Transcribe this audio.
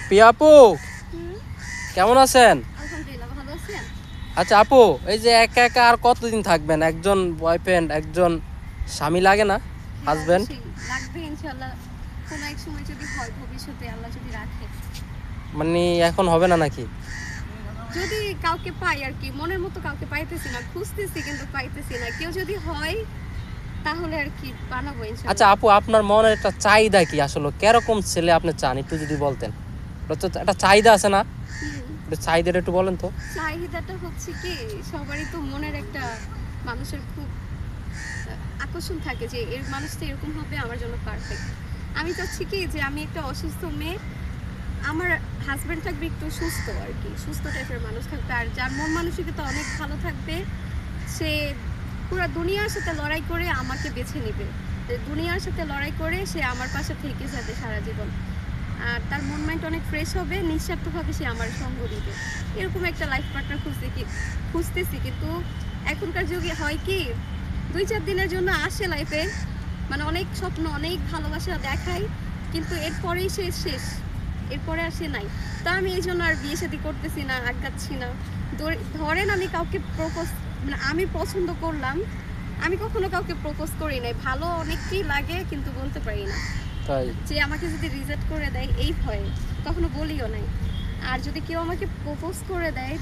পিয়া আপু, কেমন আছেন? আলহামদুলিল্লাহ, ভালো আছেন? আচ্ছা আপু, এই যে একা একা আর কতদিন থাকবেন? একজন বয়ফ্রেন্ড, একজন স্বামী লাগে না? হ্যাঁ, হাজবেন্ড? অবশ্যই লাগবে ইনশাআল্লাহ। কোনো এক সময় যদি হয়, ভবিষ্যতে আল্লাহ যদি রাখে, মানে এখন হবে না নাকি? যদি কাউকে পাই আর কি। মনের মতো কাউকে পাইতেছি না, খুঁজতেছি কিন্তু পাইতেছি না। কেউ যদি হয় তাহলে আর কি বানাবো আচ্ছা ইনশাআল্লাহ। আপু, আপনার মনের একটা চাহিদা কি আসলে? কিরকম ছেলে আপনি চান, একটু যদি বলতেন। ওটা তো একটা চাহিদা আছে না? হুম, একটু চাহিদাটা একটু বলেন তো। চাহিদাটা হচ্ছে কি, সবারই তো মনের একটা, মানুষের খুব আকর্ষণ থাকে যে এর মানুষটা এরকম হবে আমার জন্য পারফেক্ট। আমি চাচ্ছি কি যে আমি একটা অসুস্থ মেয়ে, আমার হাজব্যান্ড থাকবে একটু সুস্থ আর কি, সুস্থ টাইপের মানুষ থাকবে, আর যার মন মানসিকতা অনেক ভালো থাকবে। সে পুরো দুনিয়ার সাথে লড়াই করে আমাকে বেছে নেবে, দুনিয়ার সাথে লড়াই করে সে আমার পাশে থেকে যাবে সারা জীবন। আর তার মন মাইন্ড অনেক ফ্রেশ হবে, নিঃস্বার্থভাবে সে আমার সঙ্গ দিবে। এরকম একটা লাইফ পার্টনার খুঁজতেছি, কিন্তু এখনকার যুগে হয় কি, 2-4 দিনের জন্য আসে লাইফে, মানে অনেক স্বপ্ন, অনেক ভালোবাসা দেখাই, কিন্তু এরপরেই সে শেষ, এরপরে আর সে নাই। তো আমি এই জন্য আর বিয়ে শাদী করতেছি না, আগাচ্ছি না। ধরেন আমি কাউকে প্রপোজ, মানে আমি পছন্দ করলাম, আমি কখনো কাউকে প্রপোজ করি নাই। ভালো অনেককেই লাগে কিন্তু বলতে পারি না, তাই? যে আমাকে যদি রিজেক্ট করে দেয় এই ভয়ে কখনো বলিও নাই। আর যদি কেউ আমাকে প্রপোজ করে দেয়